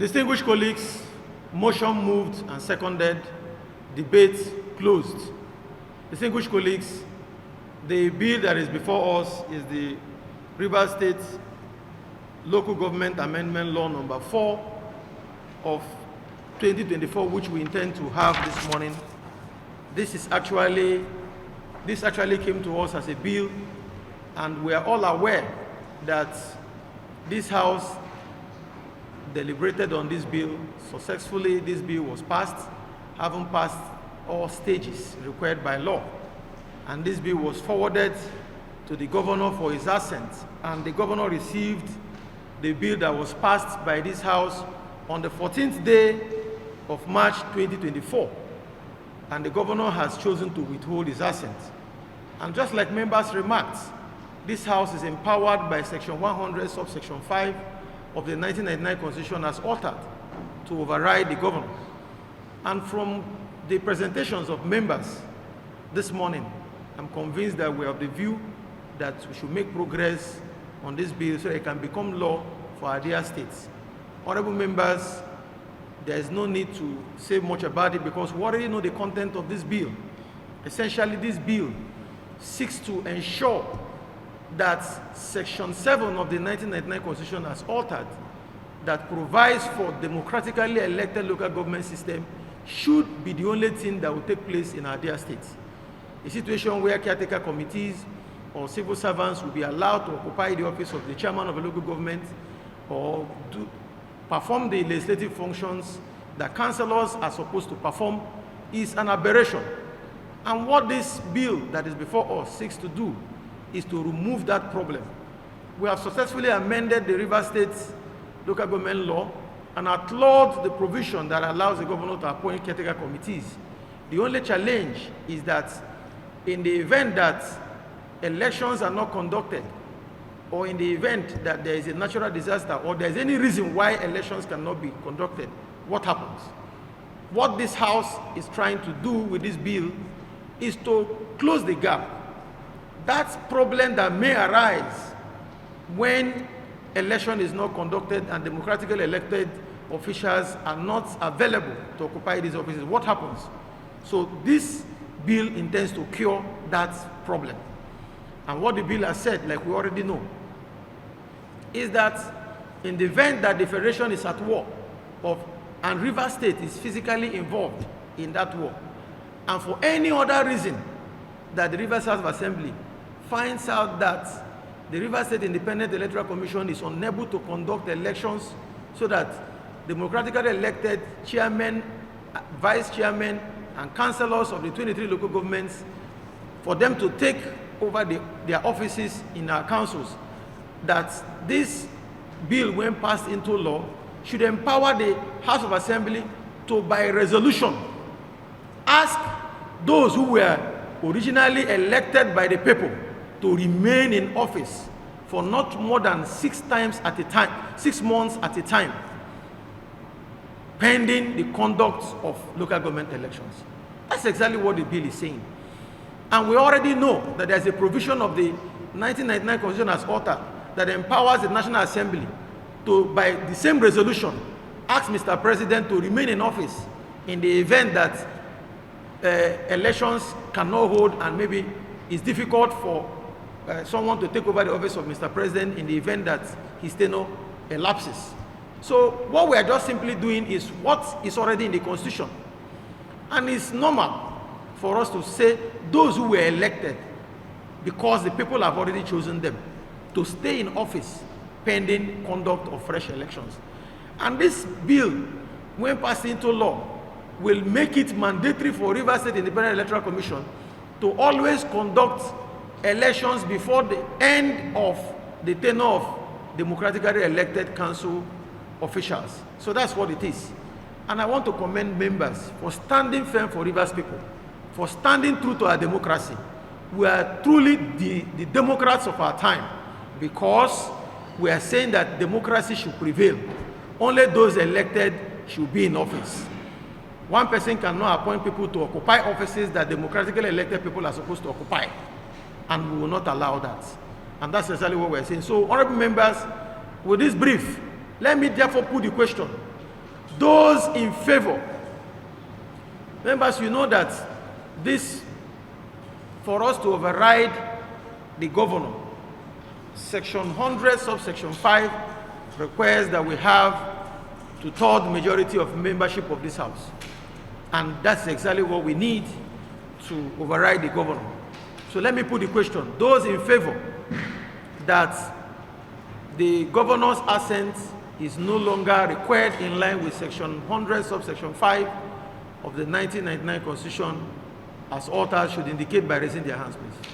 Distinguished colleagues, motion moved and seconded, debate closed. Distinguished colleagues, the bill that is before us is the Rivers State Local Government Amendment Law number 4 of 2024, which we intend to have this morning. This actually came to us as a bill, and we are all aware that this House deliberated on this bill successfully. This bill was passed, having passed all stages required by law, and this bill was forwarded to the governor for his assent, and the governor received the bill that was passed by this House on the 14th day of March 2024, and the governor has chosen to withhold his assent. And just like members remarked, this House is empowered by Section 100, subsection 5 of the 1999 Constitution as altered to override the governor. And from the presentations of members this morning, I'm convinced that we have the view that we should make progress on this bill so that it can become law for our dear states. Honorable members, there is no need to say much about it because we already know the content of this bill. Essentially, this bill seeks to ensure that Section 7 of the 1999 Constitution as altered, that provides for democratically elected local government system, should be the only thing that will take place in our dear states. A situation where caretaker committees or civil servants will be allowed to occupy the office of the chairman of a local government or perform the legislative functions that councillors are supposed to perform is an aberration. And what this bill that is before us seeks to do is to remove that problem. We have successfully amended the Rivers State local government law and outlawed the provision that allows the governor to appoint caretaker committees. The only challenge is that in the event that elections are not conducted, or in the event that there is a natural disaster, or there is any reason why elections cannot be conducted, what happens? What this House is trying to do with this bill is to close the gap. That problem that may arise when election is not conducted and democratically elected officials are not available to occupy these offices, what happens? So this bill intends to cure that problem. And what the bill has said, like we already know, is that in the event that the Federation is at war and Rivers State is physically involved in that war, and for any other reason that the Rivers House of Assembly finds out that the Rivers State Independent Electoral Commission is unable to conduct elections so that democratically elected chairmen, vice chairmen, and councillors of the 23 local governments, for them to take over their offices in our councils, that this bill, when passed into law, should empower the House of Assembly to, by resolution, ask those who were originally elected by the people to remain in office for not more than 6 months at a time, pending the conduct of local government elections. That's exactly what the bill is saying. And we already know that there's a provision of the 1999 Constitution as altered that empowers the National Assembly to, by the same resolution, ask Mr. President to remain in office in the event that elections cannot hold and maybe it's difficult for someone to take over the office of Mr. President in the event that his tenure elapses. So what we are just simply doing is what is already in the Constitution. And it's normal for us to say those who were elected because the people have already chosen them to stay in office pending conduct of fresh elections. And this bill, when passed into law, will make it mandatory for Rivers State Independent Electoral Commission to always conduct elections before the end of the tenure of democratically elected council officials. So that's what it is. And I want to commend members for standing firm for Rivers people, for standing true to our democracy. We are truly the Democrats of our time because we are saying that democracy should prevail. Only those elected should be in office. One person cannot appoint people to occupy offices that democratically elected people are supposed to occupy. And we will not allow that. And that's exactly what we're saying. So, honorable members, with this brief, let me therefore put the question. Those in favor, members, you know that this, for us to override the governor, section 100 subsection 5 requires that we have 2/3 majority of membership of this house, and that's exactly what we need to override the governor. So let me put the question: those in favor that the governor's assent is no longer required in line with section 100 subsection 5 of the 1999 constitution as altered should indicate by raising their hands, please.